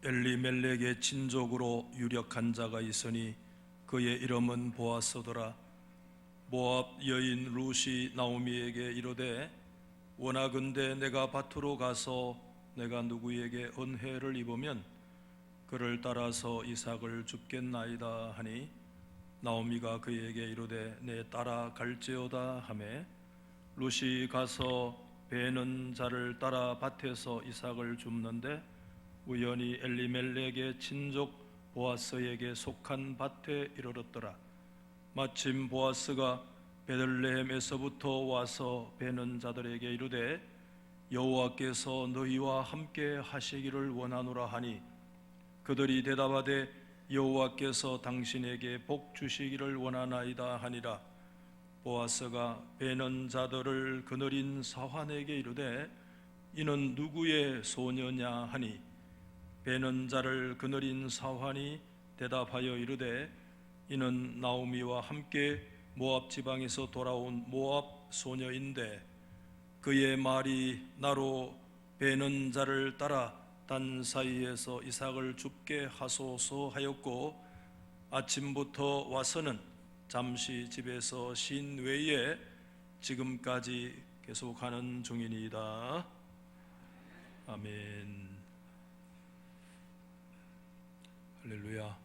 엘리멜렉의 친족으로 유력한 자가 있으니 그의 이름은 보아스더라. 모압 여인 룻이 나오미에게 이르되 원하건대 내가 밭으로 가서 내가 누구에게 은혜를 입으면 그를 따라서 이삭을 줍겠나이다 하니 나오미가 그에게 이르되 내 따라 갈지어다 하매 룻이 가서 베는 자를 따라 밭에서 이삭을 줍는데 우연히 엘리멜렉의 친족 보아스에게 속한 밭에 이르렀더라. 마침 보아스가 베들레헴에서부터 와서 베는 자들에게 이르되 여호와께서 너희와 함께 하시기를 원하노라 하니 그들이 대답하되 여호와께서 당신에게 복 주시기를 원하나이다 하니라. 보아스가 베는 자들을 그늘인 사환에게 이르되 이는 누구의 소녀냐 하니 베는 자를 그늘인 사환이 대답하여 이르되 이는 나오미와 함께 모압 지방에서 돌아온 모압 소녀인데 그의 말이 나로 베는 자를 따라 단 사이에서 이삭을 줍게 하소서 하였고 아침부터 와서는 잠시 집에서 쉰 외에 지금까지 계속하는 중이니이다. 아멘. 할렐루야.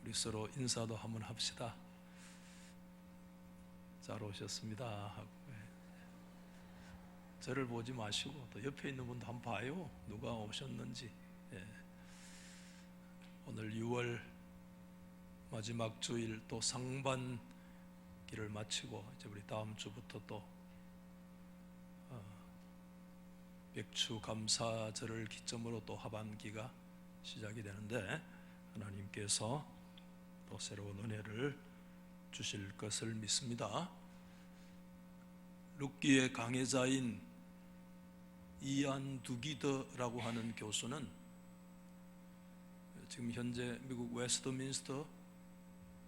우리 서로 인사도 한번 합시다. 잘 오셨습니다 하고. 저를 보지 마시고 또 옆에 있는 분도 한번 봐요. 누가 오셨는지. 오늘 6월 마지막 주일 또 상반기를 마치고 이제 우리 다음 주부터 또 백추 감사절을 기점으로 또 하반기가 시작이 되는데 하나님께서 또 새로운 은혜를 주실 것을 믿습니다. 룻기의 강해자인 이안 두기더라고 하는 교수는 지금 현재 미국 웨스트민스터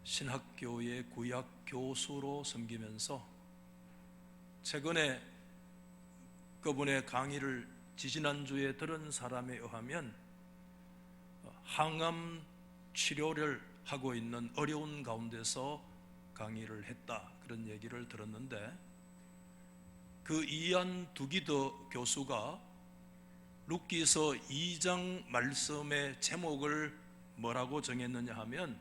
신학교의 구약 교수로 섬기면서 최근에 그분의 강의를 지지난주에 들은 사람에 의하면 항암 치료를 하고 있는 어려운 가운데서 강의를 했다, 그런 얘기를 들었는데 그 이안 두기더 교수가 룻기서 2장 말씀의 제목을 뭐라고 정했느냐 하면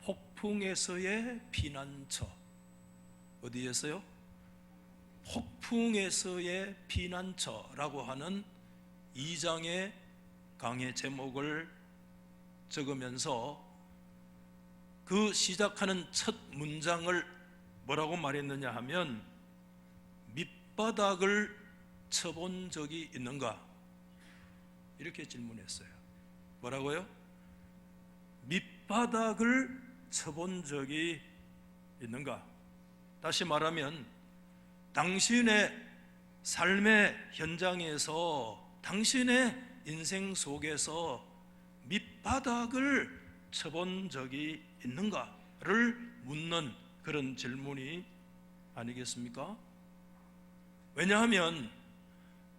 폭풍에서의 피난처. 어디에서요? 폭풍에서의 피난처라고 하는 2장의 강의 제목을 적으면서 그 시작하는 첫 문장을 뭐라고 말했느냐 하면 밑바닥을 쳐본 적이 있는가? 이렇게 질문했어요. 뭐라고요? 밑바닥을 쳐본 적이 있는가? 다시 말하면 당신의 삶의 현장에서 당신의 인생 속에서 밑바닥을 쳐본 적이 있는가를 묻는 그런 질문이 아니겠습니까? 왜냐하면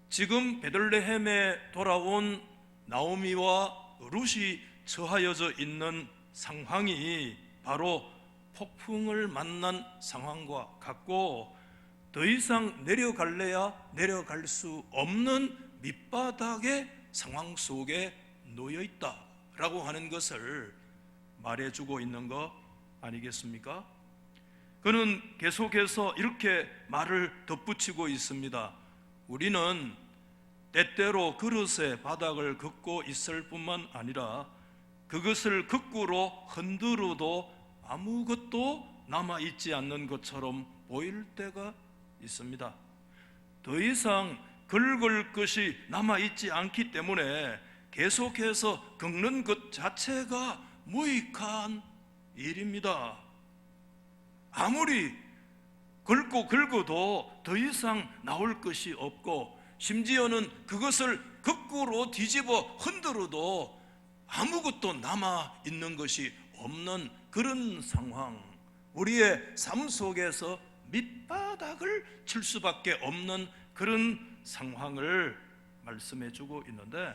지금 베들레헴에 돌아온 나오미와 룻이 처하여져 있는 상황이 바로 폭풍을 만난 상황과 같고 더 이상 내려갈래야 내려갈 수 없는 밑바닥의 상황 속에 놓여 있다라고 하는 것을 말해주고 있는 거 아니겠습니까? 그는 계속해서 이렇게 말을 덧붙이고 있습니다. 우리는 때때로 그릇의 바닥을 긋고 있을 뿐만 아니라 그것을 거꾸로 흔들어도 아무것도 남아있지 않는 것처럼 보일 때가 있습니다. 더 이상 긁을 것이 남아있지 않기 때문에 계속해서 긁는 것 자체가 무익한 일입니다. 아무리 긁고 긁어도 더 이상 나올 것이 없고 심지어는 그것을 거꾸로 뒤집어 흔들어도 아무것도 남아 있는 것이 없는 그런 상황, 우리의 삶 속에서 밑바닥을 칠 수밖에 없는 그런 상황을 말씀해 주고 있는데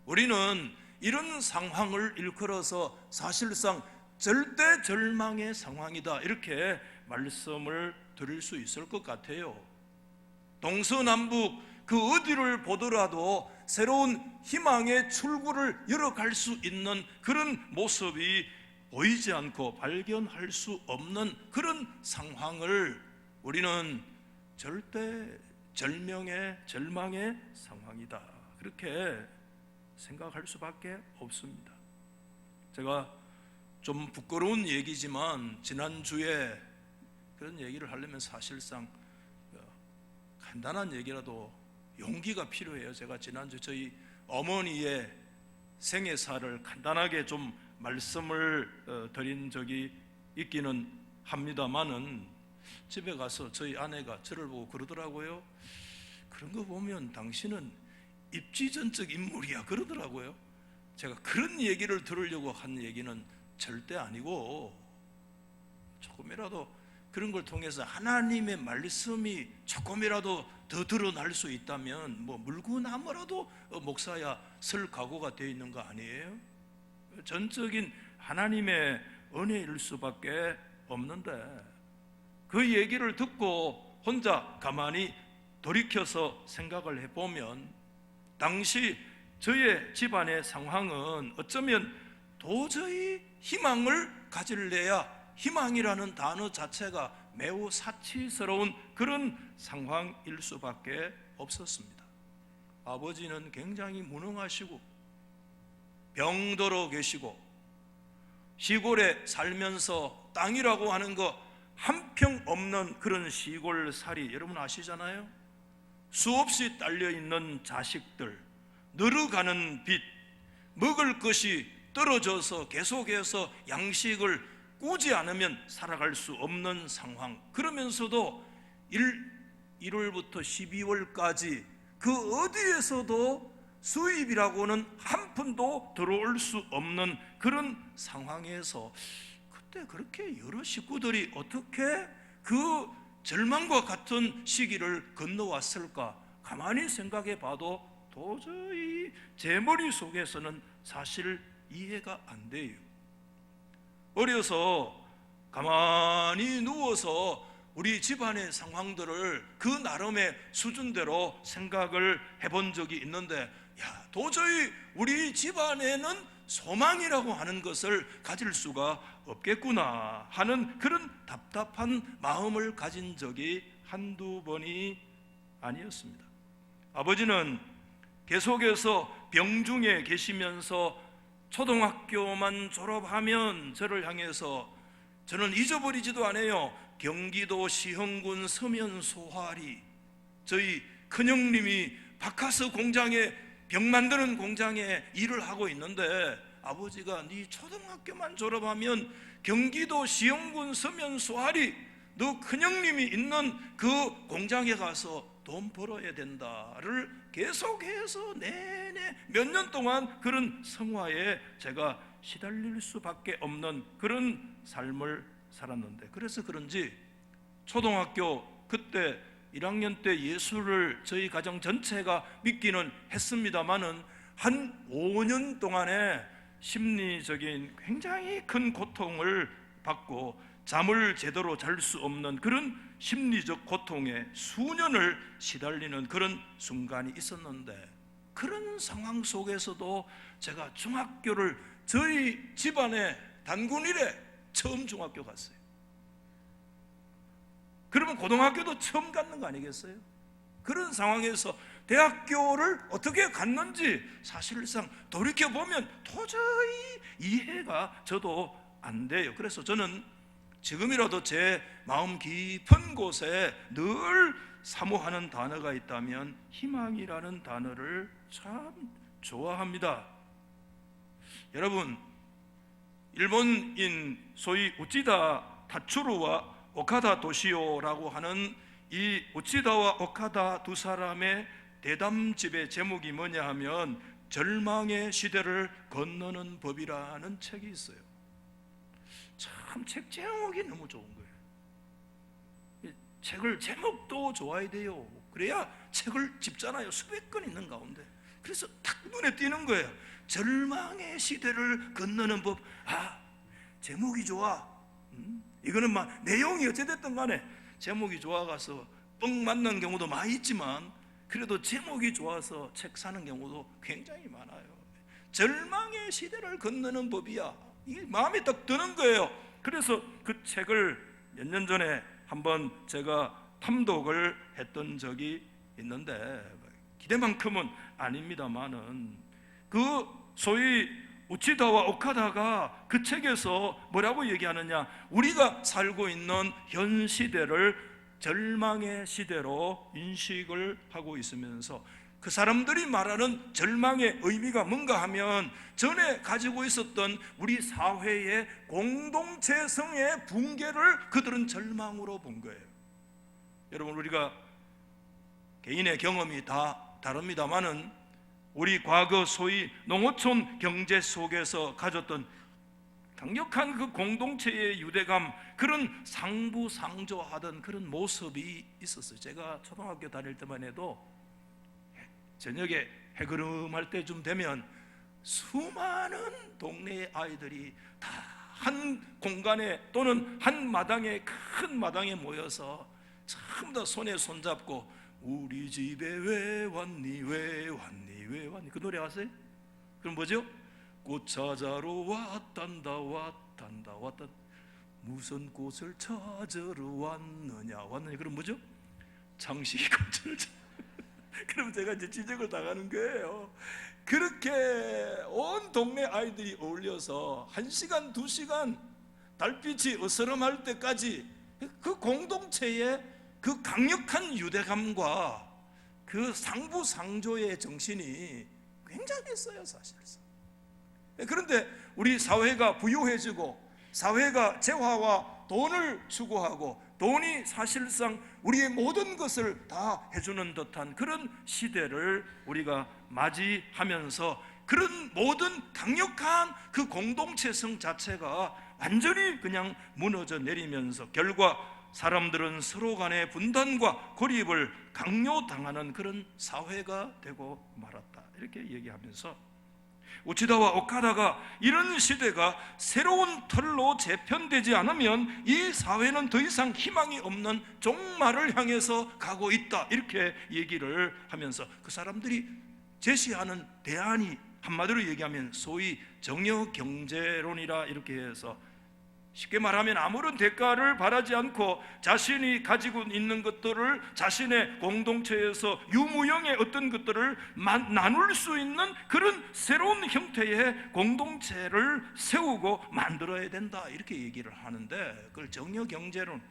우리는 이런 상황을 일컬어서 사실상 절대 절망의 상황이다, 이렇게 말씀을 드릴 수 있을 것 같아요. 동서남북 그 어디를 보더라도 새로운 희망의 출구를 열어갈 수 있는 그런 모습이 보이지 않고 발견할 수 없는 그런 상황을 우리는 절대 절망의 상황이다, 그렇게 생각할 수밖에 없습니다. 제가 좀 부끄러운 얘기지만 지난주에 그런 얘기를 하려면 사실상 간단한 얘기라도 용기가 필요해요. 제가 지난주 저희 어머니의 생애사를 간단하게 좀 말씀을 드린 적이 있기는 합니다만은, 집에 가서 저희 아내가 저를 보고 그러더라고요. 그런 거 보면 당신은 입지전적 인물이야, 그러더라고요. 제가 그런 얘기를 들으려고 한 얘기는 절대 아니고, 조금이라도 그런 걸 통해서 하나님의 말씀이 조금이라도 더 드러날 수 있다면 물구나무라도 목사야 설 각오가 되어 있는 거 아니에요? 전적인 하나님의 은혜일 수밖에 없는데, 그 얘기를 듣고 혼자 가만히 돌이켜서 생각을 해보면 당시 저의 집안의 상황은 어쩌면 도저히 희망을 가질래야 희망이라는 단어 자체가 매우 사치스러운 그런 상황일 수밖에 없었습니다. 아버지는 굉장히 무능하시고 병들어 계시고 시골에 살면서 땅이라고 하는 거 한 평 없는 그런 시골살이 여러분 아시잖아요. 수없이 딸려있는 자식들, 늘어가는 빚, 먹을 것이 떨어져서 계속해서 양식을 꾸지 않으면 살아갈 수 없는 상황. 그러면서도 1월부터 12월까지 그 어디에서도 수입이라고는 한 푼도 들어올 수 없는 그런 상황에서 그때 그렇게 여러 식구들이 어떻게 그 절망과 같은 시기를 건너왔을까? 가만히 생각해 봐도 도저히 제 머릿속에서는 사실 이해가 안 돼요. 어려서 가만히 누워서 우리 집안의 상황들을 그 나름의 수준대로 생각을 해본 적이 있는데, 도저히 우리 집안에는 소망이라고 하는 것을 가질 수가 없겠구나 하는 그런 답답한 마음을 가진 적이 한두 번이 아니었습니다. 아버지는 계속해서 병중에 계시면서 초등학교만 졸업하면 저를 향해서, 저는 잊어버리지도 않아요, 경기도 시흥군 서면 소화리 저희 큰형님이 바카스 공장에, 병 만드는 공장에 일을 하고 있는데, 아버지가 네 초등학교만 졸업하면 경기도 시흥군 서면 소화리 너 큰형님이 있는 그 공장에 가서 돈 벌어야 된다를 계속해서 내내 몇 년 동안 그런 성화에 제가 시달릴 수밖에 없는 그런 삶을 살았는데, 그래서 그런지 초등학교 그때 1학년 때 예수를 저희 가정 전체가 믿기는 했습니다마는 한 5년 동안에 심리적인 굉장히 큰 고통을 받고 잠을 제대로 잘 수 없는 그런 심리적 고통에 수년을 시달리는 그런 순간이 있었는데, 그런 상황 속에서도 제가 중학교를 저희 집안의 단군 이래 처음 중학교 갔어요. 그러면 고등학교도 처음 갔는 거 아니겠어요? 그런 상황에서 대학교를 어떻게 갔는지 사실상 돌이켜보면 도저히 이해가 저도 안 돼요. 그래서 저는 지금이라도 제 마음 깊은 곳에 늘 사모하는 단어가 있다면 희망이라는 단어를 참 좋아합니다. 여러분, 일본인 소위 우치다 타츠루와 오카다 도시오라고 하는 이 우치다와 오카다 두 사람의 대담집의 제목이 뭐냐 하면 절망의 시대를 건너는 법이라는 책이 있어요. 참 책 제목이 너무 좋은 거예요. 책을 제목도 좋아야 돼요. 그래야 책을 집잖아요. 수백 권 있는 가운데 그래서 딱 눈에 띄는 거예요. 절망의 시대를 건너는 법. 제목이 좋아. 이거는 막 내용이 어찌됐든 간에 제목이 좋아가서 뻥 맞는 경우도 많이 있지만, 그래도 제목이 좋아서 책 사는 경우도 굉장히 많아요. 절망의 시대를 건너는 법이야. 이게 마음에 딱 드는 거예요. 그래서 그 책을 몇 년 전에 한번 제가 탐독을 했던 적이 있는데, 기대만큼은 아닙니다만은 그 소위 우치다와 오카다가 그 책에서 뭐라고 얘기하느냐, 우리가 살고 있는 현 시대를 절망의 시대로 인식을 하고 있으면서, 그 사람들이 말하는 절망의 의미가 뭔가 하면 전에 가지고 있었던 우리 사회의 공동체성의 붕괴를 그들은 절망으로 본 거예요. 여러분, 우리가 개인의 경험이 다 다릅니다만은 우리 과거 소위 농어촌 경제 속에서 가졌던 강력한 그 공동체의 유대감, 그런 상부상조하던 그런 모습이 있었어요. 제가 초등학교 다닐 때만 해도 저녁에 해그름할 때쯤 되면 수많은 동네 아이들이 다 한 공간에 또는 한 마당에, 큰 마당에 모여서 전부 다 손에 손잡고 우리 집에 왜 왔니 왜 왔니 왜 왔니, 그 노래 아세요? 그럼 뭐죠? 꽃 찾아러 왔단다 왔단다 왔단, 무슨 꽃을 찾으러 왔느냐 왔느냐, 그럼 뭐죠? 장식이 꽃을 그럼 제가 이제 지적을 당하는 거예요. 그렇게 온 동네 아이들이 어울려서 1시간 2시간 달빛이 어스름할 때까지 그 공동체의 그 강력한 유대감과 그 상부상조의 정신이 굉장했어요, 사실상. 그런데 우리 사회가 부유해지고 사회가 재화와 돈을 추구하고 돈이 사실상 우리의 모든 것을 다 해주는 듯한 그런 시대를 우리가 맞이하면서, 그런 모든 강력한 그 공동체성 자체가 완전히 그냥 무너져 내리면서 결과 사람들은 서로 간의 분단과 고립을 강요당하는 그런 사회가 되고 말았다, 이렇게 얘기하면서 우치다와 오카다가 이런 시대가 새로운 틀로 재편되지 않으면 이 사회는 더 이상 희망이 없는 종말을 향해서 가고 있다, 이렇게 얘기를 하면서 그 사람들이 제시하는 대안이 한마디로 얘기하면 소위 정여경제론이라 이렇게 해서, 쉽게 말하면 아무런 대가를 바라지 않고 자신이 가지고 있는 것들을 자신의 공동체에서 유무형의 어떤 것들을 나눌 수 있는 그런 새로운 형태의 공동체를 세우고 만들어야 된다, 이렇게 얘기를 하는데, 그걸 정여경제론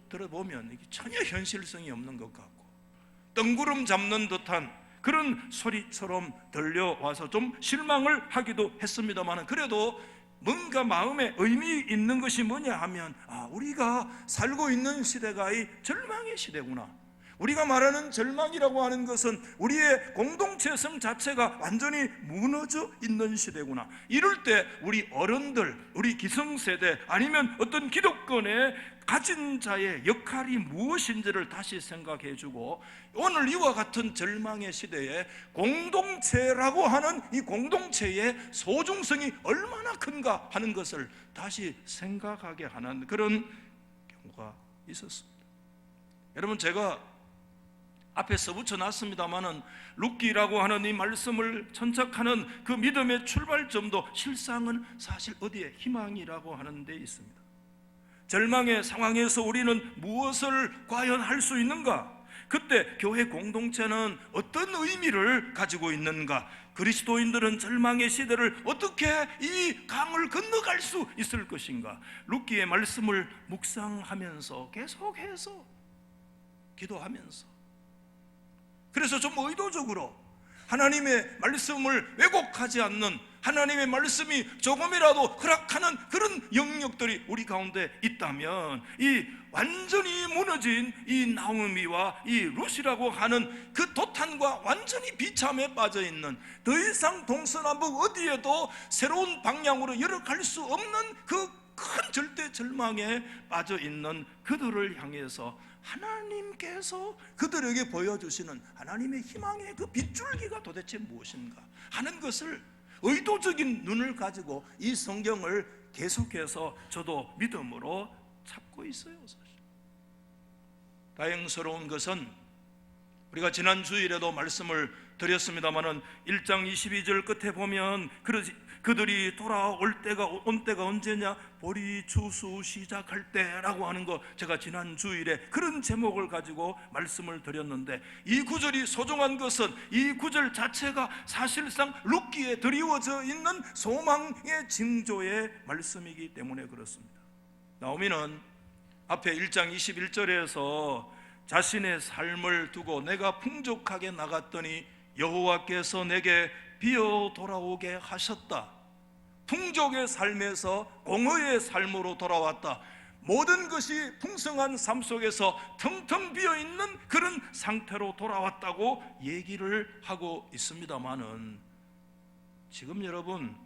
들어보면 전혀 현실성이 없는 것 같고 뜬구름 잡는 듯한 그런 소리처럼 들려와서 좀 실망을 하기도 했습니다만, 그래도 뭔가 마음에 의미 있는 것이 뭐냐 하면, 우리가 살고 있는 시대가 이 절망의 시대구나. 우리가 말하는 절망이라고 하는 것은 우리의 공동체성 자체가 완전히 무너져 있는 시대구나. 이럴 때 우리 어른들, 우리 기성세대 아니면 어떤 기득권의 가진 자의 역할이 무엇인지를 다시 생각해주고, 오늘 이와 같은 절망의 시대에 공동체라고 하는 이 공동체의 소중성이 얼마나 큰가 하는 것을 다시 생각하게 하는 그런 경우가 있었습니다. 여러분, 제가 앞에 써붙여놨습니다마는 룻기라고 하는 이 말씀을 천착하는 그 믿음의 출발점도 실상은 사실 어디에? 희망이라고 하는 데 있습니다. 절망의 상황에서 우리는 무엇을 과연 할 수 있는가? 그때 교회 공동체는 어떤 의미를 가지고 있는가? 그리스도인들은 절망의 시대를 어떻게 이 강을 건너갈 수 있을 것인가? 룻기의 말씀을 묵상하면서 계속해서 기도하면서, 그래서 좀 의도적으로 하나님의 말씀을 왜곡하지 않는, 하나님의 말씀이 조금이라도 허락하는 그런 영역들이 우리 가운데 있다면, 이 완전히 무너진 이 나오미와 이 룻이라고 하는 그 도탄과 완전히 비참에 빠져 있는, 더 이상 동서남북 어디에도 새로운 방향으로 열어갈 수 없는 그 큰 절대 절망에 빠져 있는 그들을 향해서 하나님께서 그들에게 보여주시는 하나님의 희망의 그 빗줄기가 도대체 무엇인가 하는 것을 의도적인 눈을 가지고 이 성경을 계속해서 저도 믿음으로 찾고 있어요. 사실 다행스러운 것은 우리가 지난 주일에도 말씀을 드렸습니다마는 1장 22절 끝에 보면 그들이 돌아올 때가 온 때가 언제냐? 보리 추수 시작할 때라고 하는 거 제가 지난 주일에 그런 제목을 가지고 말씀을 드렸는데, 이 구절이 소중한 것은 이 구절 자체가 사실상 룻기에 드리워져 있는 소망의 징조의 말씀이기 때문에 그렇습니다. 나오미는 앞에 1장 21절에서 자신의 삶을 두고 내가 풍족하게 나갔더니 여호와께서 내게 비어 돌아오게 하셨다. 풍족의 삶에서 공허의 삶으로 돌아왔다. 모든 것이 풍성한 삶 속에서 텅텅 비어있는 그런 상태로 돌아왔다고 얘기를 하고 있습니다마는, 지금 여러분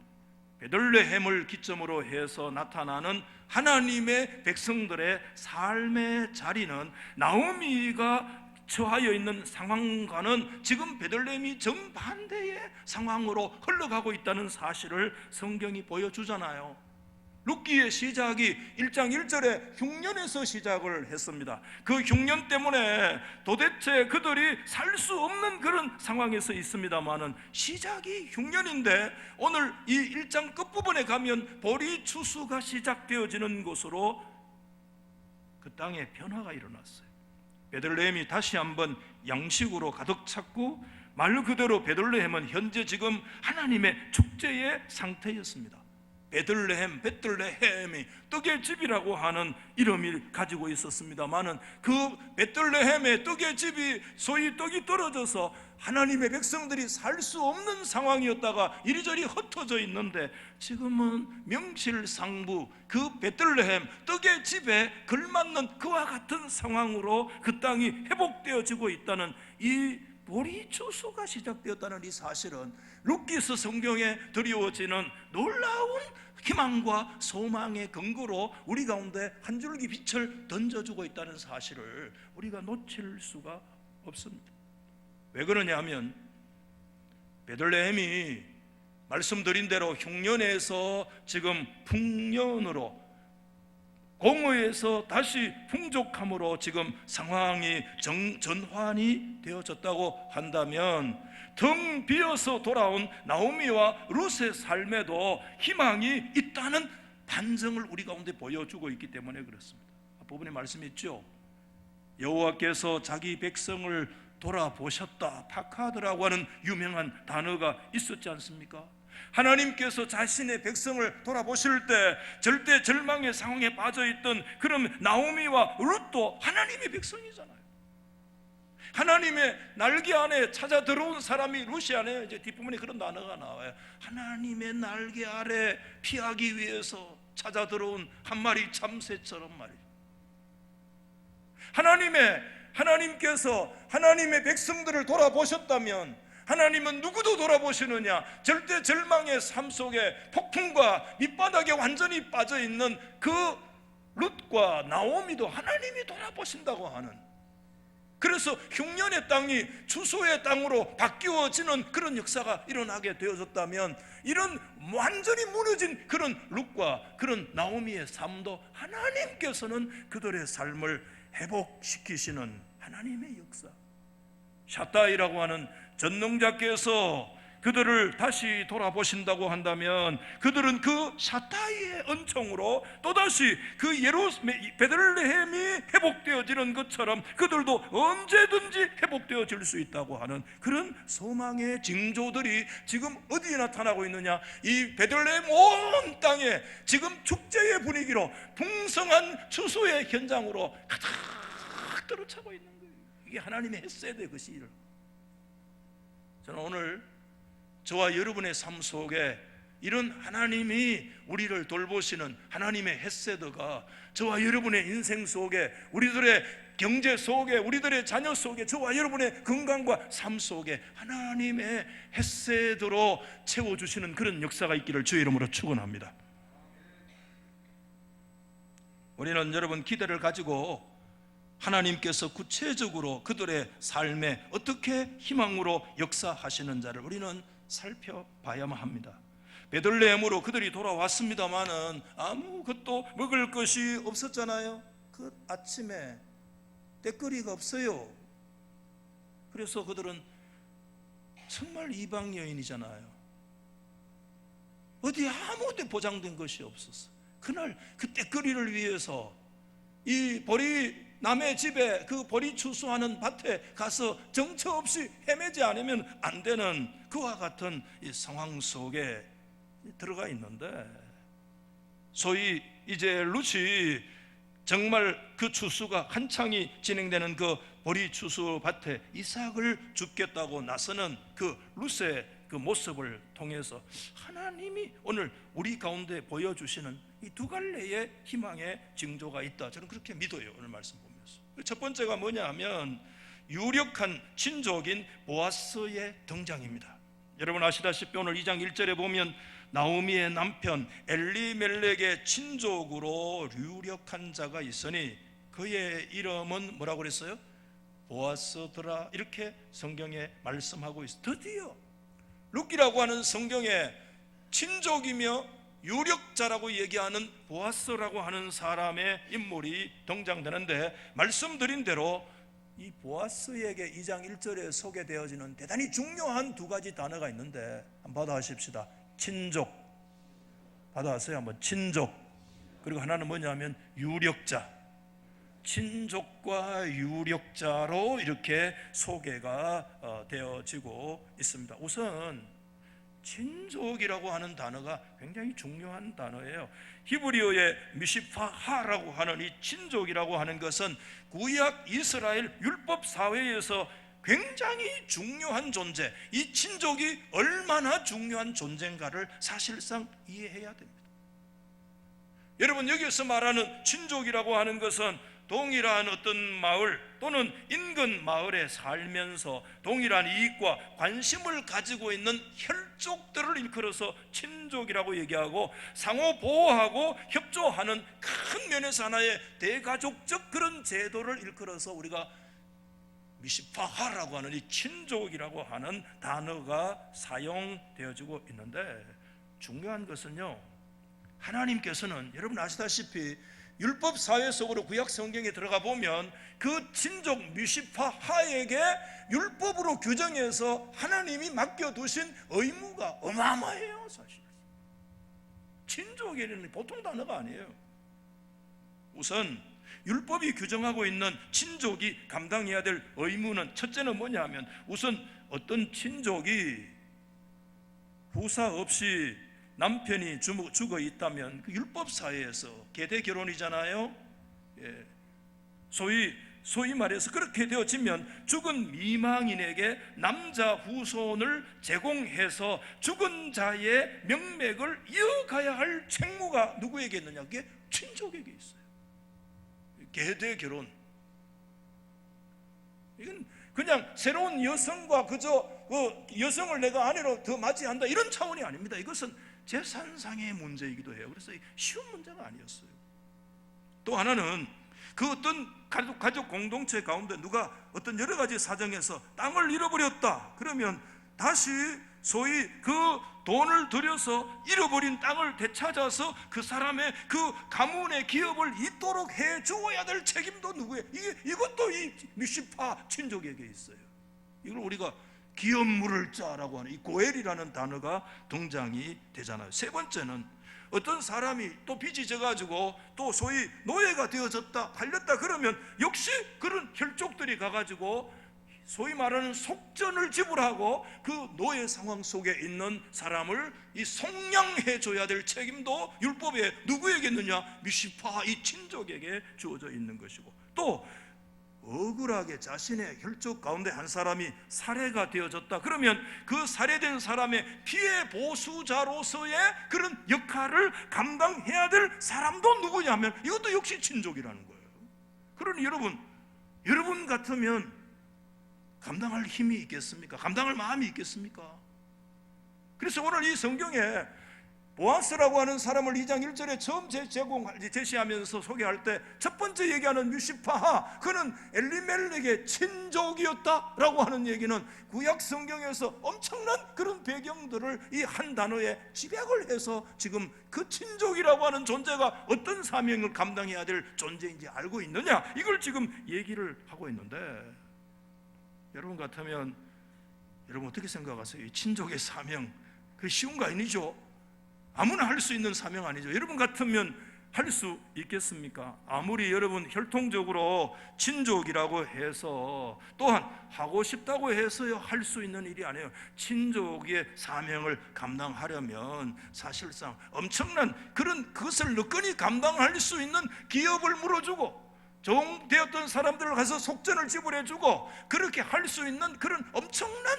베들레헴을 기점으로 해서 나타나는 하나님의 백성들의 삶의 자리는 나오미가 처하여 있는 상황과는 지금 베들레헴이 정반대의 상황으로 흘러가고 있다는 사실을 성경이 보여주잖아요. 룻기의 시작이 1장 1절에 흉년에서 시작을 했습니다. 그 흉년 때문에 도대체 그들이 살 수 없는 그런 상황에서 있습니다마는 시작이 흉년인데, 오늘 이 1장 끝부분에 가면 보리 추수가 시작되어지는 곳으로 그 땅에 변화가 일어났어요. 베들레헴이 다시 한번 양식으로 가득 찼고, 말 그대로 베들레헴은 현재 지금 하나님의 축제의 상태였습니다. 베들레헴이 떡의 집이라고 하는 이름을 가지고 있었습니다마는, 그 베들레헴의 떡의 집이 소위 떡이 떨어져서 하나님의 백성들이 살 수 없는 상황이었다가 이리저리 흩어져 있는데, 지금은 명실상부 그 베들레헴 떡의 집에 걸맞는 그와 같은 상황으로 그 땅이 회복되어지고 있다는, 이 보리 추수가 시작되었다는 이 사실은 룻기서 성경에 드리워지는 놀라운 희망과 소망의 근거로 우리 가운데 한 줄기 빛을 던져주고 있다는 사실을 우리가 놓칠 수가 없습니다. 왜 그러냐 하면, 베들레헴이 말씀드린 대로 흉년에서 지금 풍년으로, 공허에서 다시 풍족함으로 지금 상황이 전환이 되어졌다고 한다면, 텅 비어서 돌아온 나오미와 룻의 삶에도 희망이 있다는 반증을 우리 가운데 보여주고 있기 때문에 그렇습니다. 앞부분에 말씀이 있죠. 여호와께서 자기 백성을 돌아보셨다. 파카드라고 하는 유명한 단어가 있었지 않습니까? 하나님께서 자신의 백성을 돌아보실 때 절대 절망의 상황에 빠져있던 그런 나오미와 룻도 하나님의 백성이잖아요. 하나님의 날개 안에 찾아 들어온 사람이 룻이 안에 이제 뒷부분에 그런 단어가 나와요. 하나님의 날개 아래 피하기 위해서 찾아 들어온 한 마리 참새처럼 말이에요. 하나님께서 하나님의 백성들을 돌아보셨다면, 하나님은 누구도 돌아보시느냐? 절대 절망의 삶 속에 폭풍과 밑바닥에 완전히 빠져있는 그 룻과 나오미도 하나님이 돌아보신다고 하는, 그래서 흉년의 땅이 추수의 땅으로 바뀌어지는 그런 역사가 일어나게 되어졌다면, 이런 완전히 무너진 그런 룻과 그런 나오미의 삶도 하나님께서는 그들의 삶을 회복시키시는 하나님의 역사, 샤다이라고 하는 전능자께서 그들을 다시 돌아보신다고 한다면, 그들은 그 샤다이의 은총으로 또다시 그 베들레헴이 회복되어지는 것처럼 그들도 언제든지 회복되어질 수 있다고 하는 그런 소망의 징조들이 지금 어디에 나타나고 있느냐? 이 베들레헴 온 땅에 지금 축제의 분위기로 풍성한 추수의 현장으로 가득 들어차고 있는 거예요. 이게 하나님의 헤세드의 그 시를. 저는 오늘 저와 여러분의 삶 속에 이런 하나님이 우리를 돌보시는 하나님의 헤세드가 저와 여러분의 인생 속에, 우리들의 경제 속에, 우리들의 자녀 속에, 저와 여러분의 건강과 삶 속에 하나님의 헤세드로 채워주시는 그런 역사가 있기를 주의 이름으로 축원합니다. 우리는 여러분 기대를 가지고 하나님께서 구체적으로 그들의 삶에 어떻게 희망으로 역사하시는지를 우리는 살펴봐야만 합니다. 베들레헴으로 그들이 돌아왔습니다마는 아무것도 먹을 것이 없었잖아요. 그 아침에 때거리가 없어요. 그래서 그들은 정말 이방 여인이잖아요. 어디 아무것도 보장된 것이 없었어. 그날 그 때거리를 위해서 이 남의 집에 그 보리 추수하는 밭에 가서 정처 없이 헤매지 않으면 안 되는 그와 같은 이 상황 속에 들어가 있는데, 소위 이제 룻이 정말 그 추수가 한창이 진행되는 그 보리 추수 밭에 이삭을 줍겠다고 나서는 그 룻의 그 모습을 통해서 하나님이 오늘 우리 가운데 보여주시는 이 두 갈래의 희망의 징조가 있다. 저는 그렇게 믿어요. 오늘 말씀 보면서. 첫 번째가 뭐냐 하면 유력한 친족인 보아스의 등장입니다. 여러분 아시다시피 오늘 2장 1절에 보면 나오미의 남편 엘리멜렉의 친족으로 유력한 자가 있으니 그의 이름은 뭐라고 그랬어요? 보아스더라. 이렇게 성경에 말씀하고 있어요. 드디어 룻기라고 하는 성경에 친족이며 유력자라고 얘기하는 보아스라고 하는 사람의 인물이 등장되는데, 말씀드린 대로 이 보아스에게 2장 1절에 소개되어지는 대단히 중요한 두 가지 단어가 있는데 한번 받아하십시다. 친족, 받아하세요. 한번 친족. 그리고 하나는 뭐냐면 유력자. 친족과 유력자로 이렇게 소개가 되어지고 있습니다. 우선 친족이라고 하는 단어가 굉장히 중요한 단어예요. 히브리어의 미시파하라고 하는 이 친족이라고 하는 것은 구약 이스라엘 율법 사회에서 굉장히 중요한 존재, 이 친족이 얼마나 중요한 존재인가를 사실상 이해해야 됩니다. 여러분 여기서 말하는 친족이라고 하는 것은 동일한 어떤 마을 또는 인근 마을에 살면서 동일한 이익과 관심을 가지고 있는 혈족들을 일컬어서 친족이라고 얘기하고, 상호 보호하고 협조하는 큰 면에서 하나의 대가족적 그런 제도를 일컬어서 우리가 미시파하라고 하는 이 친족이라고 하는 단어가 사용되어지고 있는데, 중요한 것은요, 하나님께서는 여러분 아시다시피 율법 사회 속으로 구약 성경에 들어가 보면 그 친족 미시파하에게 율법으로 규정해서 하나님이 맡겨두신 의무가 어마어마해요. 사실 친족이라는 보통 단어가 아니에요. 우선 율법이 규정하고 있는 친족이 감당해야 될 의무는, 첫째는 뭐냐면 우선 어떤 친족이 후사 없이 남편이 죽어 있다면 그 율법 사회에서 계대 결혼이잖아요. 소위 말해서 그렇게 되어지면 죽은 미망인에게 남자 후손을 제공해서 죽은 자의 명맥을 이어가야 할 책무가 누구에게 있느냐? 그게 친족에게 있어요. 계대 결혼, 이건 그냥 새로운 여성과 그저 여성을 내가 아내로 더 맞이한다 이런 차원이 아닙니다. 이것은 재산상의 문제이기도 해요. 그래서 쉬운 문제가 아니었어요. 또 하나는 그 어떤 가족 공동체 가운데 누가 어떤 여러 가지 사정에서 땅을 잃어버렸다. 그러면 다시 소위 그 돈을 들여서 잃어버린 땅을 되찾아서 그 사람의 그 가문의 기업을 잇도록 해 주어야 될 책임도 누구의? 이것도 이 미시파 친족에게 있어요. 이걸 우리가 기업 물을 자라고 하는 이 고엘이라는 단어가 등장이 되잖아요. 세 번째는 어떤 사람이 또 빚이 져가지고 또 소위 노예가 되어졌다, 팔렸다 그러면 역시 그런 혈족들이 가가지고 소위 말하는 속전을 지불하고 그 노예 상황 속에 있는 사람을 이 속량해 줘야 될 책임도 율법에 누구에게 있느냐? 미시파 이 친족에게 주어져 있는 것이고, 또 억울하게 자신의 혈족 가운데 한 사람이 살해가 되어졌다 그러면 그 살해된 사람의 피해 보수자로서의 그런 역할을 감당해야 될 사람도 누구냐면 이것도 역시 친족이라는 거예요. 그러니 여러분 같으면 감당할 힘이 있겠습니까? 감당할 마음이 있겠습니까? 그래서 오늘 이 성경에 보아스라고 하는 사람을 2장 1절에 처음 제시하면서 소개할 때 첫 번째 얘기하는 뮤시파하, 그는 엘리멜렉의 친족이었다라고 하는 얘기는 구약 성경에서 엄청난 그런 배경들을 이 한 단어에 집약을 해서 지금 그 친족이라고 하는 존재가 어떤 사명을 감당해야 될 존재인지 알고 있느냐, 이걸 지금 얘기를 하고 있는데, 여러분 같으면 여러분 어떻게 생각하세요? 이 친족의 사명, 그 쉬운 거 아니죠? 아무나 할 수 있는 사명 아니죠. 여러분 같으면 할 수 있겠습니까? 아무리 여러분 혈통적으로 친족이라고 해서, 또한 하고 싶다고 해서요 할 수 있는 일이 아니에요. 친족의 사명을 감당하려면 사실상 엄청난 그것을 너끈히 감당할 수 있는 기업을 물어주고, 종되었던 사람들을 가서 속전을 지불해주고, 그렇게 할 수 있는 그런 엄청난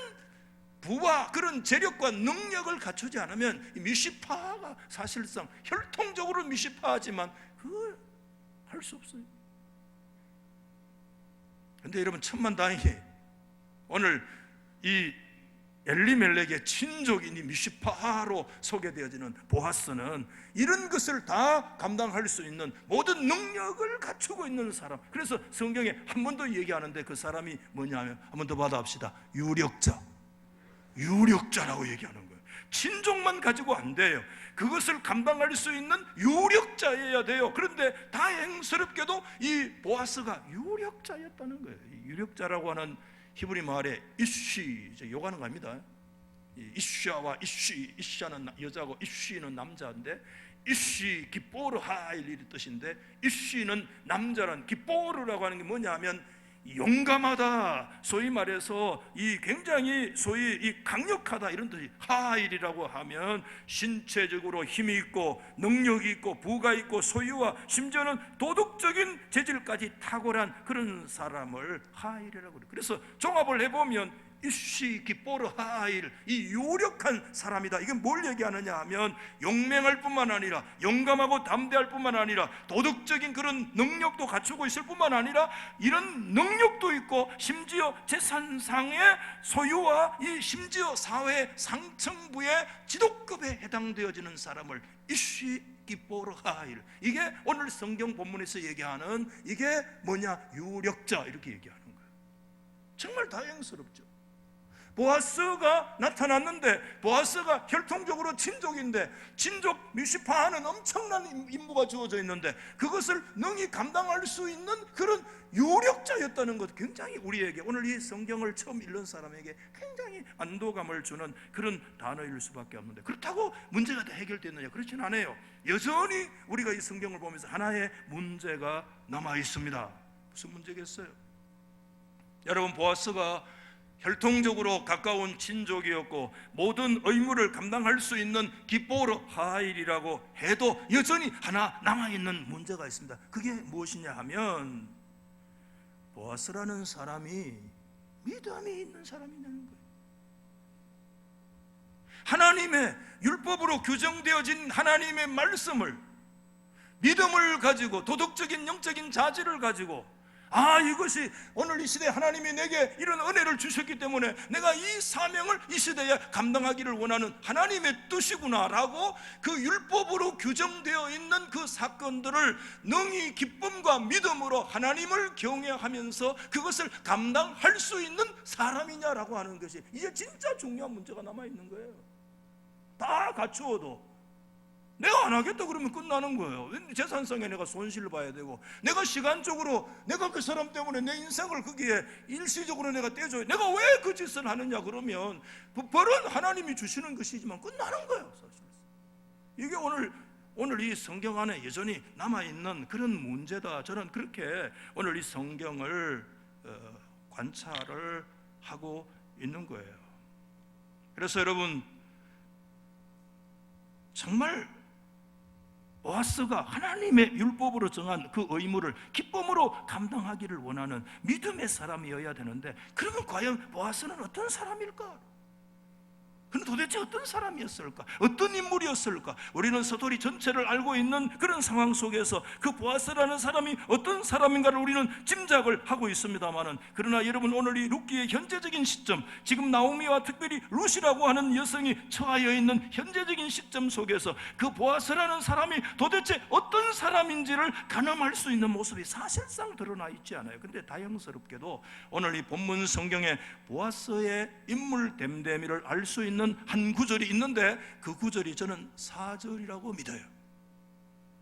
부와 그런 재력과 능력을 갖추지 않으면 미시파가 사실상 혈통적으로 미시파하지만 그걸 할 수 없어요. 그런데 여러분 천만다행히 오늘 이 엘리멜렉의 친족인 이 미시파로 소개되어지는 보아스는 이런 것을 다 감당할 수 있는 모든 능력을 갖추고 있는 사람. 그래서 성경에 한 번 더 얘기하는데 그 사람이 뭐냐면, 한 번 더 받아봅시다. 유력자라고 얘기하는 거예요. 친족만 가지고 안 돼요. 그것을 감당할 수 있는 유력자여야 돼요. 그런데 다행스럽게도 이 보아스가 유력자였다는 거예요. 유력자라고 하는 히브리 말에 이쉬, 요가는 겁니다. 이쉬아와 이쉬아는 여자고 이쉬는 남자인데, 이쉬 기뽀르 하일이 뜻인데, 이쉬는 남자란, 기뽀르라고 하는 게 뭐냐면 용감하다, 소위 말해서 이 굉장히 소위 이 강력하다 이런 뜻이. 하일이라고 하면 신체적으로 힘이 있고 능력이 있고 부가 있고 소유와 심지어는 도덕적인 재질까지 탁월한 그런 사람을 하일이라고 그래요. 그래서 종합을 해보면 이쉬 기뽀르 하일, 이 유력한 사람이다. 이건 뭘 얘기하느냐 하면 용맹할 뿐만 아니라 용감하고 담대할 뿐만 아니라 도덕적인 그런 능력도 갖추고 있을 뿐만 아니라 이런 능력도 있고 심지어 재산상의 소유와 이 심지어 사회 상층부의 지도급에 해당되어지는 사람을 이쉬 기뽀르 하일, 이게 오늘 성경 본문에서 얘기하는 이게 뭐냐, 유력자, 이렇게 얘기하는 거예요. 정말 다행스럽죠. 보아스가 나타났는데, 보아스가 혈통적으로 친족인데, 친족 미시파하는 엄청난 임무가 주어져 있는데 그것을 능히 감당할 수 있는 그런 유력자였다는 것, 굉장히 우리에게 오늘 이 성경을 처음 읽는 사람에게 굉장히 안도감을 주는 그런 단어일 수밖에 없는데, 그렇다고 문제가 다 해결됐느냐? 그렇진 않아요. 여전히 우리가 이 성경을 보면서 하나의 문제가 남아 있습니다. 무슨 문제겠어요? 여러분, 보아스가 혈통적으로 가까운 친족이었고 모든 의무를 감당할 수 있는 기뽀르 하일이라고 해도 여전히 하나 남아있는 문제가 있습니다. 그게 무엇이냐 하면, 보아스라는 사람이 믿음이 있는 사람이냐는 거예요. 하나님의 율법으로 규정되어진 하나님의 말씀을, 믿음을 가지고 도덕적인 영적인 자질을 가지고, 이것이 오늘 이 시대에 하나님이 내게 이런 은혜를 주셨기 때문에 내가 이 사명을 이 시대에 감당하기를 원하는 하나님의 뜻이구나라고 그 율법으로 규정되어 있는 그 사건들을 능히 기쁨과 믿음으로 하나님을 경외하면서 그것을 감당할 수 있는 사람이냐라고 하는 것이 이제 진짜 중요한 문제가 남아있는 거예요. 다 갖추어도 내가 안 하겠다 그러면 끝나는 거예요. 재산상에 내가 손실을 봐야 되고, 내가 시간적으로 내가 그 사람 때문에 내 인생을 거기에 일시적으로 내가 떼줘요. 내가 왜 그 짓을 하느냐 그러면 벌은 하나님이 주시는 것이지만 끝나는 거예요. 사실 이게 오늘 이 성경 안에 여전히 남아있는 그런 문제다. 저는 그렇게 오늘 이 성경을 관찰을 하고 있는 거예요. 그래서 여러분, 정말 보아스가 하나님의 율법으로 정한 그 의무를 기쁨으로 감당하기를 원하는 믿음의 사람이어야 되는데, 그러면 과연 보아스는 어떤 사람일까? 그는 도대체 어떤 사람이었을까? 어떤 인물이었을까? 우리는 스토리 전체를 알고 있는 그런 상황 속에서 그 보아스라는 사람이 어떤 사람인가를 우리는 짐작을 하고 있습니다만은, 그러나 여러분, 오늘 이 룻기의 현재적인 시점, 지금 나오미와 특별히 룻이라고 하는 여성이 처하여 있는 현재적인 시점 속에서 그 보아스라는 사람이 도대체 어떤 사람인지를 가늠할 수 있는 모습이 사실상 드러나 있지 않아요. 근데 다행스럽게도 오늘 이 본문 성경에 보아스의 인물 됨됨이를 알 수 있는 한 구절이 있는데, 그 구절이 저는 4절이라고 믿어요.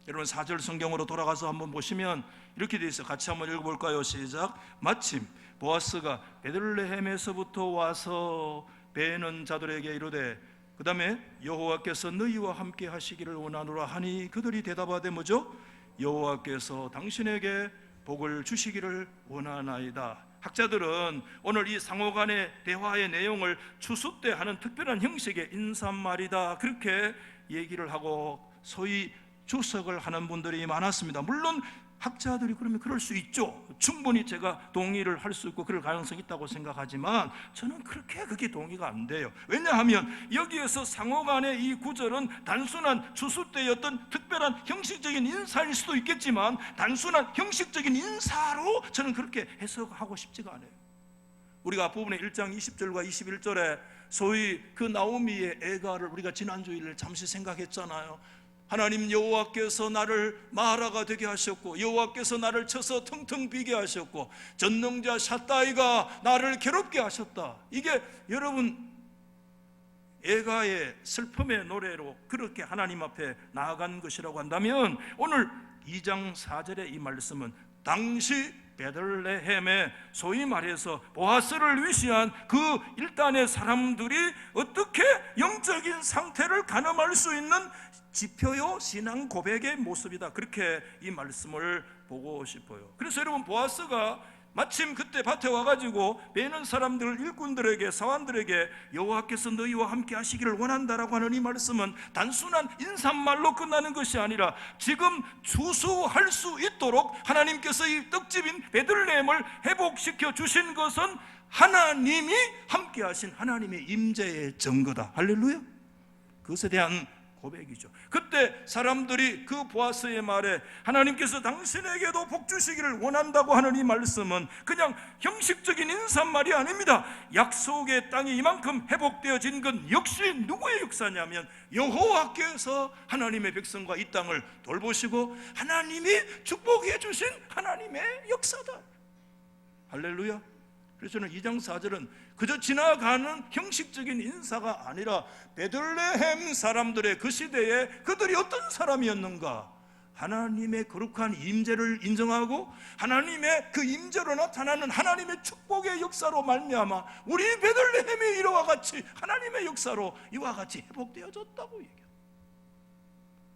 여러분, 4절 성경으로 돌아가서 한번 보시면 이렇게 되어 있어요. 같이 한번 읽어볼까요? 시작. 마침 보아스가 베들레헴에서부터 와서 배는 자들에게 이르되, 그 다음에 여호와께서 너희와 함께 하시기를 원하노라 하니 그들이 대답하되 뭐죠? 여호와께서 당신에게 복을 주시기를 원하나이다. 학자들은 오늘 이 상호간의 대화의 내용을 추수 때 하는 특별한 형식의 인사말이다, 그렇게 얘기를 하고 소위 주석을 하는 분들이 많았습니다. 물론 학자들이 그러면 그럴 수 있죠. 충분히 제가 동의를 할 수 있고 그럴 가능성이 있다고 생각하지만 저는 그게 동의가 안 돼요. 왜냐하면 여기에서 상호간의 이 구절은 단순한 추수 때의 어떤 특별한 형식적인 인사일 수도 있겠지만, 단순한 형식적인 인사로 저는 그렇게 해석하고 싶지가 않아요. 우리가 앞부분에 1장 20절과 21절에 소위 그 나오미의 애가를 우리가 지난주일에 잠시 생각했잖아요. 하나님 여호와께서 나를 마라가 되게 하셨고, 여호와께서 나를 쳐서 텅텅 비게 하셨고, 전능자 샷다이가 나를 괴롭게 하셨다. 이게 여러분 애가의 슬픔의 노래로 그렇게 하나님 앞에 나아간 것이라고 한다면, 오늘 2장 4절의 이 말씀은 당시 베들레헴에 소위 말해서 보아스를 위시한 그 일단의 사람들이 어떻게 영적인 상태를 가늠할 수 있는 지표요 신앙 고백의 모습이다, 그렇게 이 말씀을 보고 싶어요. 그래서 여러분, 보아스가 마침 그때 밭에 와가지고 베는 사람들, 일꾼들에게, 사환들에게 여호와께서 너희와 함께 하시기를 원한다라고 하는 이 말씀은 단순한 인사말로 끝나는 것이 아니라 지금 추수할 수 있도록 하나님께서 이 떡집인 베들레헴을 회복시켜 주신 것은 하나님이 함께 하신 하나님의 임재의 증거다. 할렐루야. 그것에 대한 고백이죠. 그때 사람들이 그 보아스의 말에 하나님께서 당신에게도 복 주시기를 원한다고 하는 이 말씀은 그냥 형식적인 인사말이 아닙니다. 약속의 땅이 이만큼 회복되어진 건 역시 누구의 역사냐면 여호와께서 하나님의 백성과 이 땅을 돌보시고 하나님이 축복해 주신 하나님의 역사다. 할렐루야. 그래서 저는 2장 4절은 그저 지나가는 형식적인 인사가 아니라 베들레헴 사람들의 그 시대에 그들이 어떤 사람이었는가, 하나님의 거룩한 임재를 인정하고 하나님의 그 임재로 나타나는 하나님의 축복의 역사로 말미암아 우리 베들레헴이 이와 같이 하나님의 역사로 이와 같이 회복되어졌다고 얘기해요.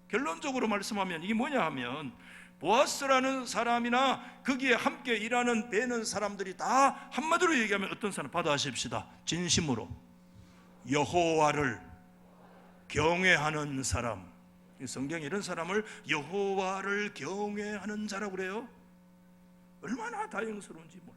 결론적으로 말씀하면 이게 뭐냐 하면, 보아스라는 사람이나 거기에 함께 일하는 베는 사람들이 다 한마디로 얘기하면 어떤 사람? 받아하십시다. 진심으로 여호와를 경외하는 사람. 성경에 이런 사람을 여호와를 경외하는 자라고 그래요. 얼마나 다행스러운지 몰라.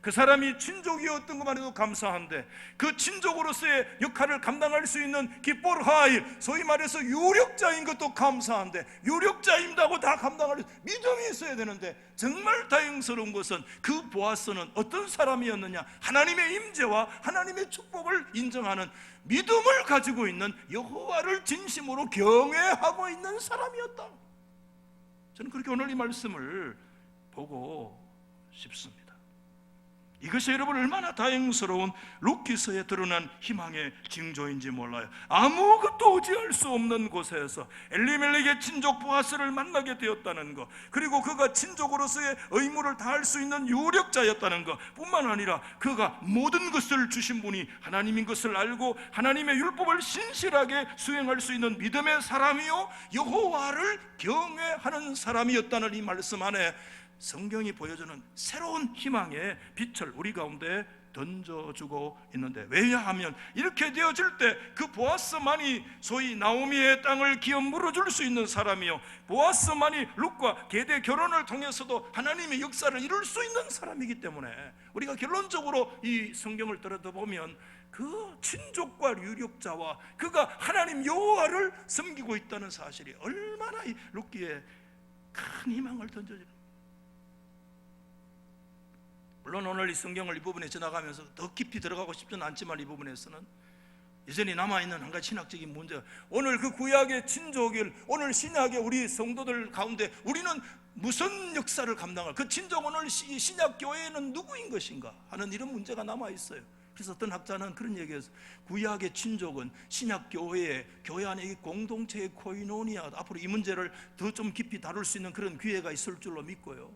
그 사람이 친족이었던 것만 해도 감사한데, 그 친족으로서의 역할을 감당할 수 있는 기뻐하일, 소위 말해서 유력자인 것도 감사한데, 유력자임다고 다 감당할 믿음이 있어야 되는데, 정말 다행스러운 것은 그 보아스는 어떤 사람이었느냐, 하나님의 임재와 하나님의 축복을 인정하는 믿음을 가지고 있는, 여호와를 진심으로 경외하고 있는 사람이었다. 저는 그렇게 오늘 이 말씀을 보고 싶습니다. 이것이 여러분 얼마나 다행스러운 룻기서에 드러난 희망의 징조인지 몰라요. 아무것도 의지할 수 없는 곳에서 엘리멜렉의 친족 보아스를 만나게 되었다는 것, 그리고 그가 친족으로서의 의무를 다할 수 있는 유력자였다는 것 뿐만 아니라 그가 모든 것을 주신 분이 하나님인 것을 알고 하나님의 율법을 신실하게 수행할 수 있는 믿음의 사람이요 여호와를 경외하는 사람이었다는 이 말씀 안에 성경이 보여주는 새로운 희망의 빛을 우리 가운데 던져주고 있는데, 왜냐하면 이렇게 되어질 때 그 보아스만이 소위 나오미의 땅을 기업 물어줄 수 있는 사람이요, 보아스만이 룻과 계대 결혼을 통해서도 하나님의 역사를 이룰 수 있는 사람이기 때문에 우리가 결론적으로 이 성경을 들여다보면 그 친족과 유력자와 그가 하나님 여호와를 섬기고 있다는 사실이 얼마나 이 룻기에 큰 희망을 던져주는. 물론 오늘 이 성경을 이 부분에 지나가면서 더 깊이 들어가고 싶지는 않지만 이 부분에서는 여전히 남아있는 한 가지 신학적인 문제, 오늘 그 구약의 친족일, 오늘 신약의 우리 성도들 가운데 우리는 무슨 역사를 감당할, 그 친족 오늘 신약 교회는 누구인 것인가 하는 이런 문제가 남아있어요. 그래서 어떤 학자는 그런 얘기했어요. 구약의 친족은 신약 교회의 교회 안에 이 공동체의 코이노니아, 앞으로 이 문제를 더 좀 깊이 다룰 수 있는 그런 기회가 있을 줄로 믿고요.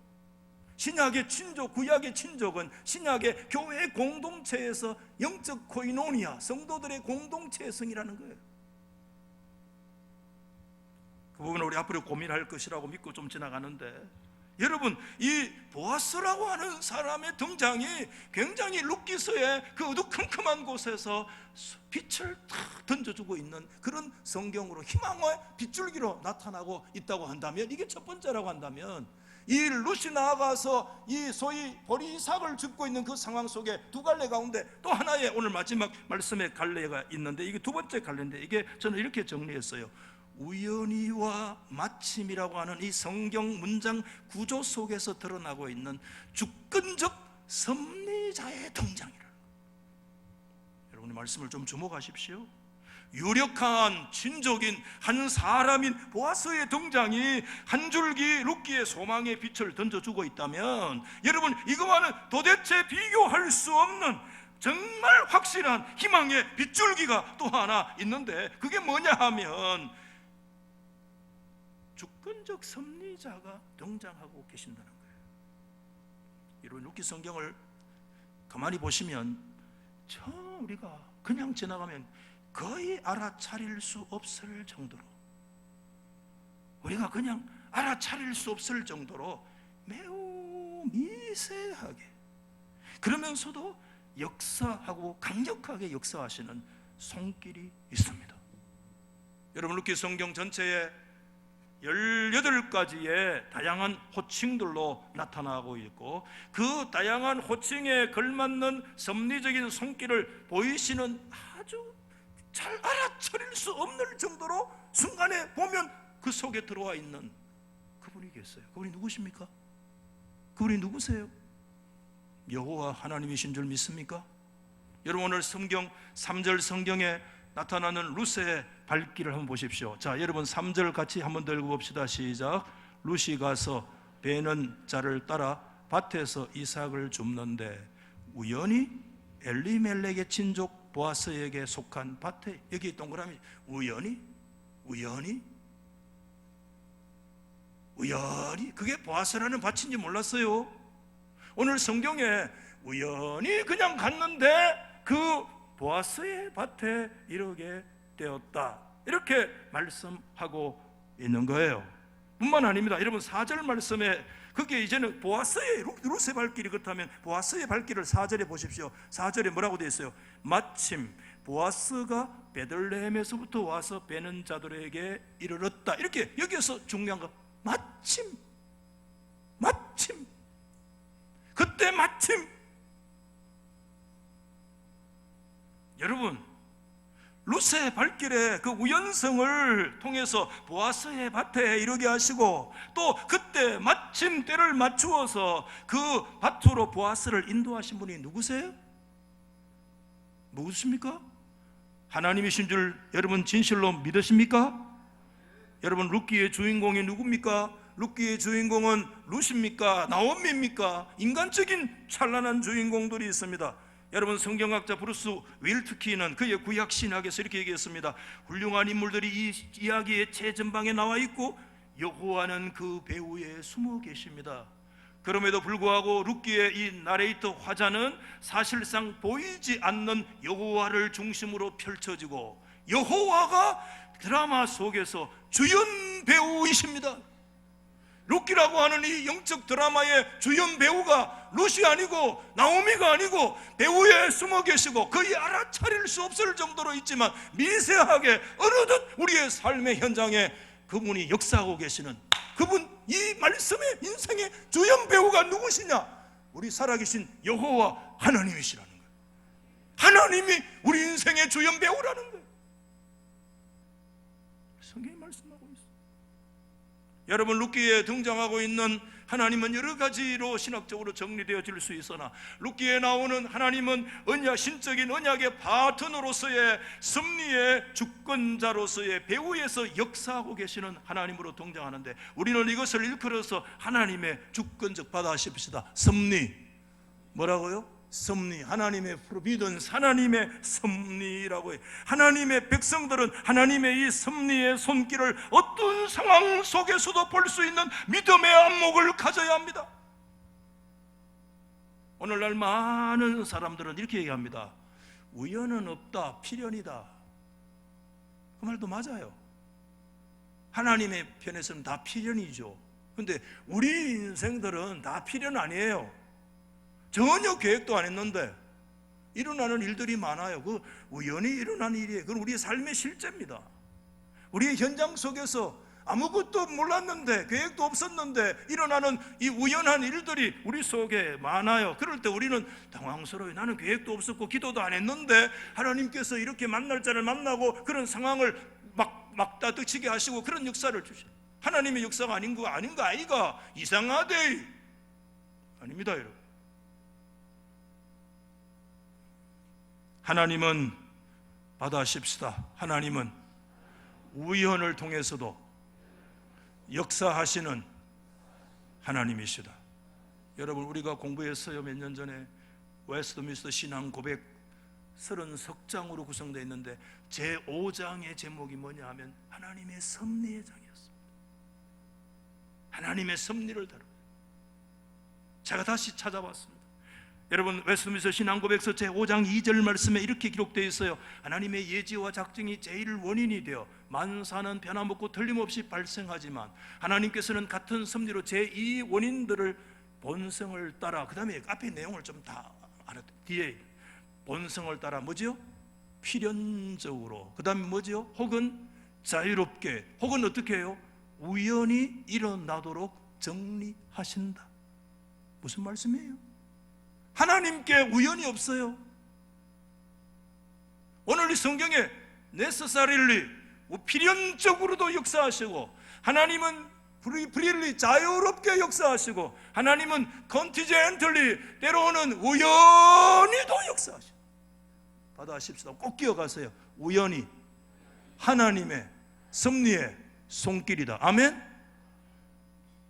신약의 친족, 구약의 친족은 신약의 교회 공동체에서 영적 코이노니아, 성도들의 공동체의 성이라는 거예요. 그 부분은 우리 앞으로 고민할 것이라고 믿고 좀 지나가는데, 여러분, 이 보아스라고 하는 사람의 등장이 굉장히 룻기서의 그 어두컴컴한 곳에서 빛을 탁 던져주고 있는 그런 성경으로 희망의 빗줄기로 나타나고 있다고 한다면, 이게 첫 번째라고 한다면, 이 룻이 나아가서 이 소위 보리삭을 줍고 있는 그 상황 속에 두 갈래 가운데 또 하나의 오늘 마지막 말씀의 갈래가 있는데, 이게 두 번째 갈래인데, 이게 저는 이렇게 정리했어요. 우연히와 마침이라고 하는 이 성경 문장 구조 속에서 드러나고 있는 주권적 섭리자의 등장이라는 거예요. 여러분의 말씀을 좀 주목하십시오. 유력한 친족인 한 사람인 보아스의 등장이 한 줄기 룻기의 소망의 빛을 던져주고 있다면, 여러분, 이거와는 도대체 비교할 수 없는 정말 확실한 희망의 빗줄기가 또 하나 있는데, 그게 뭐냐 하면 주권적 섭리자가 등장하고 계신다는 거예요. 여러분, 룻기 성경을 가만히 보시면 처음 우리가 그냥 지나가면 거의 알아차릴 수 없을 정도로, 우리가 그냥 알아차릴 수 없을 정도로 매우 미세하게, 그러면서도 역사하고 강력하게 역사하시는 손길이 있습니다. 여러분, 룻기 성경 전체에 18가지의 다양한 호칭들로 나타나고 있고, 그 다양한 호칭에 걸맞는 섭리적인 손길을 보이시는 아주 잘 알아차릴 수 없는 정도로 순간에 보면 그 속에 들어와 있는 그분이 계세요. 그분이 누구십니까? 그분이 누구세요? 여호와 하나님이신 줄 믿습니까? 여러분, 오늘 성경 3절 성경에 나타나는 룻의 발길을 한번 보십시오. 자, 여러분 3절 같이 한번 더 읽어봅시다. 시작. 룻이 가서 베는 자를 따라 밭에서 이삭을 줍는데 우연히 엘리멜렉의 친족 보아스에게 속한 밭에, 여기 동그라미, 우연히 그게 보아스라는 밭인지 몰랐어요. 오늘 성경에 우연히 그냥 갔는데 그 보아스의 밭에 이르게 되었다, 이렇게 말씀하고 있는 거예요. 뿐만 아닙니다. 여러분 4절 말씀에 그게 이제는 보아스의 룻의 발길이, 그렇다면 보아스의 발길을 4절에 보십시오. 4절에 뭐라고 되어 있어요? 마침 보아스가 베들레헴에서부터 와서 베는 자들에게 이르렀다, 이렇게 여기에서 중요한 거, 마침 그때 마침. 여러분, 룻의 발길에 그 우연성을 통해서 보아스의 밭에 이르게 하시고, 또 그때 마침 때를 맞추어서 그 밭으로 보아스를 인도하신 분이 누구세요? 누구십니까? 하나님이신 줄 여러분 진실로 믿으십니까? 여러분, 룻기의 주인공이 누굽니까? 룻기의 주인공은 룻입니까? 나오미입니까? 인간적인 찬란한 주인공들이 있습니다. 여러분, 성경학자 브루스 윌트키는 그의 구약 신학에서 이렇게 얘기했습니다. 훌륭한 인물들이 이 이야기의 최전방에 나와 있고 여호와는 그 배후에 숨어 계십니다. 그럼에도 불구하고 룻기의 이 나레이터 화자는 사실상 보이지 않는 여호와를 중심으로 펼쳐지고, 여호와가 드라마 속에서 주연 배우이십니다. 룻기라고 하는 이 영적 드라마의 주연 배우가 룻이 아니고 나오미가 아니고 배우에 숨어 계시고, 거의 알아차릴 수 없을 정도로 있지만 미세하게 어느덧 우리의 삶의 현장에 그분이 역사하고 계시는 그분, 이 말씀의 인생의 주연 배우가 누구시냐? 우리 살아계신 여호와 하나님이시라는 거예요. 하나님이 우리 인생의 주연 배우라는 거예요. 성경이 말씀하고 있어요. 여러분, 룻기에 등장하고 있는 하나님은 여러 가지로 신학적으로 정리되어질 수 있으나 룻기에 나오는 하나님은 신적인 언약의 파트너로서의 섭리의 주권자로서의 배후에서 역사하고 계시는 하나님으로 등장하는데, 우리는 이것을 일컬어서 하나님의 주권적 받아십시다. 섭리. 뭐라고요? 섭리. 하나님의 프로비던스, 하나님의 섭리라고 해요. 하나님의 백성들은 하나님의 이 섭리의 손길을 어떤 상황 속에서도 볼 수 있는 믿음의 안목을 가져야 합니다. 오늘날 많은 사람들은 이렇게 얘기합니다. 우연은 없다, 필연이다. 그 말도 맞아요. 하나님의 편에서는 다 필연이죠. 근데 우리 인생들은 다 필연 아니에요. 전혀 계획도 안 했는데 일어나는 일들이 많아요. 그 우연히 일어난 일이에요. 그건 우리의 삶의 실제입니다. 우리의 현장 속에서 아무것도 몰랐는데, 계획도 없었는데 일어나는 이 우연한 일들이 우리 속에 많아요. 그럴 때 우리는 당황스러워요. 나는 계획도 없었고 기도도 안 했는데 하나님께서 이렇게 만날 자를 만나고 그런 상황을 막 따뜻치게 하시고 그런 역사를 주셔. 하나님의 역사가 아닌 거 아이가? 이상하대. 아닙니다, 여러분. 하나님은, 받아십시다, 하나님은 우연을 통해서도 역사하시는 하나님이시다. 여러분, 우리가 공부했어요. 몇 년 전에 웨스트민스터 신앙 고백 30석장으로 구성되어 있는데 제5장의 제목이 뭐냐 하면 하나님의 섭리의 장이었습니다. 하나님의 섭리를 다루고, 제가 다시 찾아봤습니다. 여러분, 웨스트민스터 신앙고백서 제5장 2절 말씀에 이렇게 기록되어 있어요. 하나님의 예지와 작정이 제일 원인이 되어 만사는 변함없고 틀림없이 발생하지만 하나님께서는 같은 섭리로 제2 원인들을 본성을 따라, 그 다음에 앞에 내용을 좀 다 알아. 뒤에 본성을 따라 뭐죠? 필연적으로, 그 다음에 뭐죠? 혹은 자유롭게, 혹은 어떻게 해요? 우연히 일어나도록 정리하신다. 무슨 말씀이에요? 하나님께 우연이 없어요. 오늘 이 성경에 necessarily, 필연적으로도 역사하시고, 하나님은 freely, 자유롭게 역사하시고, 하나님은 contingentally, 때로는 우연히도 역사하시고. 받아십시다. 꼭 기억하세요. 우연히 하나님의 섭리의 손길이다. 아멘.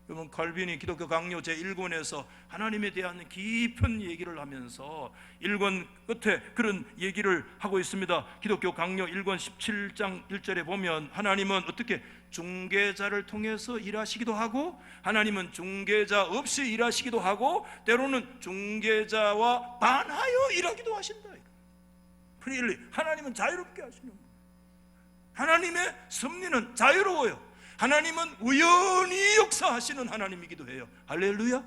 여러분, 칼빈이 기독교 강요 제1권에서 하나님에 대한 깊은 얘기를 하면서 1권 끝에 그런 얘기를 하고 있습니다. 기독교 강요 1권 17장 1절에 보면 하나님은 어떻게 중개자를 통해서 일하시기도 하고, 하나님은 중개자 없이 일하시기도 하고, 때로는 중개자와 반하여 일하기도 하신다. 프리리, 하나님은 자유롭게 하시는 거예요. 하나님의 섭리는 자유로워요. 하나님은 우연히 역사하시는 하나님이기도 해요. 할렐루야.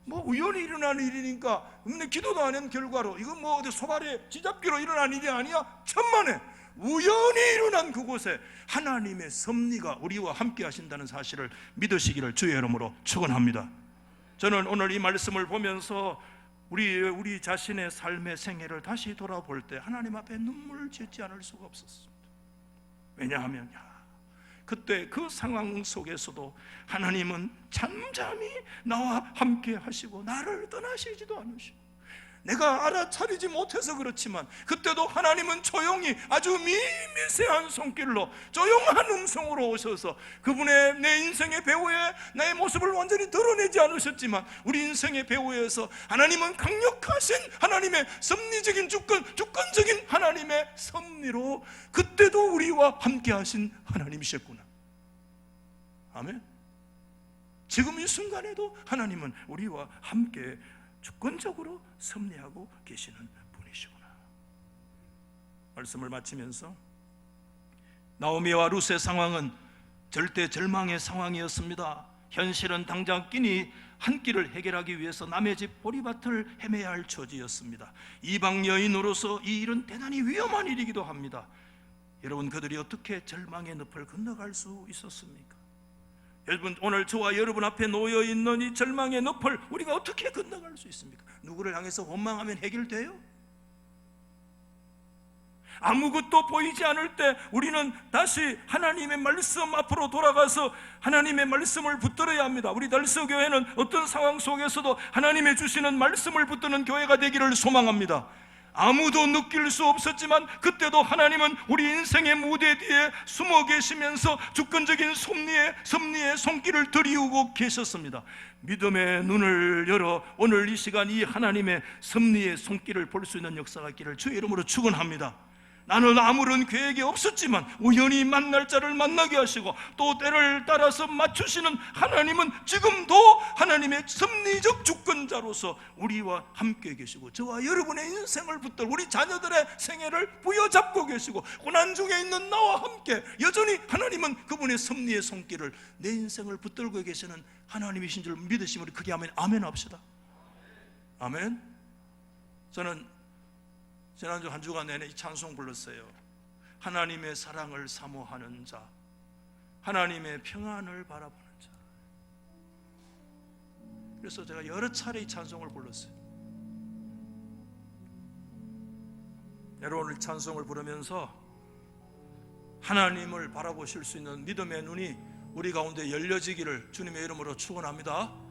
뭐 우연히 일어나는 일이니까, 근데 기도도 안 한 결과로 이건 뭐 어디 소발에 쥐잡기로 일어난 일이 아니야. 천만에 우연히 일어난 그곳에 하나님의 섭리가 우리와 함께 하신다는 사실을 믿으시기를 주의 이름으로 축원합니다. 저는 오늘 이 말씀을 보면서 우리 자신의 삶의 생애를 다시 돌아볼 때 하나님 앞에 눈물을 짓지 않을 수가 없었습니다. 왜냐하면 그때 그 상황 속에서도 하나님은 잠잠히 나와 함께 하시고 나를 떠나시지도 않으시고, 내가 알아차리지 못해서 그렇지만 그때도 하나님은 조용히 아주 미세한 손길로 조용한 음성으로 오셔서 그분의 내 인생의 배후에 나의 모습을 완전히 드러내지 않으셨지만 우리 인생의 배후에서 하나님은 강력하신 하나님의 섭리적인 주권적인 하나님의 섭리로 그때도 우리와 함께 하신 하나님이셨구나. 아멘. 지금 이 순간에도 하나님은 우리와 함께 주권적으로 섭리하고 계시는 분이시구나. 말씀을 마치면서 나오미와 룻의 상황은 절대 절망의 상황이었습니다. 현실은 당장 끼니 한 끼를 해결하기 위해서 남의 집 보리밭을 헤매야 할 처지였습니다. 이방 여인으로서 이 일은 대단히 위험한 일이기도 합니다. 여러분, 그들이 어떻게 절망의 늪을 건너갈 수 있었습니까? 여러분, 오늘 저와 여러분 앞에 놓여있는 이 절망의 늪을 우리가 어떻게 건너갈 수 있습니까? 누구를 향해서 원망하면 해결돼요? 아무것도 보이지 않을 때 우리는 다시 하나님의 말씀 앞으로 돌아가서 하나님의 말씀을 붙들어야 합니다. 우리 달서교회는 어떤 상황 속에서도 하나님의 주시는 말씀을 붙드는 교회가 되기를 소망합니다. 아무도 느낄 수 없었지만 그때도 하나님은 우리 인생의 무대 뒤에 숨어 계시면서 주권적인 섭리의 손길을 들이우고 계셨습니다. 믿음의 눈을 열어 오늘 이 시간 이 하나님의 섭리의 손길을 볼 수 있는 역사가 있기를 주의 이름으로 축원합니다. 나는 아무런 계획이 없었지만 우연히 만날 자를 만나게 하시고 또 때를 따라서 맞추시는 하나님은 지금도 하나님의 섭리적 주권자로서 우리와 함께 계시고 저와 여러분의 인생을 붙들 우리 자녀들의 생애를 부여잡고 계시고 고난 중에 있는 나와 함께 여전히 하나님은 그분의 섭리의 손길을 내 인생을 붙들고 계시는 하나님이신 줄 믿으시면 우리 크게 아멘 합시다. 아멘. 저는 지난주 한 주간 내내 이 찬송 불렀어요. 하나님의 사랑을 사모하는 자, 하나님의 평안을 바라보는 자. 그래서 제가 여러 차례 이 찬송을 불렀어요. 여러분, 이 찬송을 부르면서 하나님을 바라보실 수 있는 믿음의 눈이 우리 가운데 열려지기를 주님의 이름으로 축원합니다.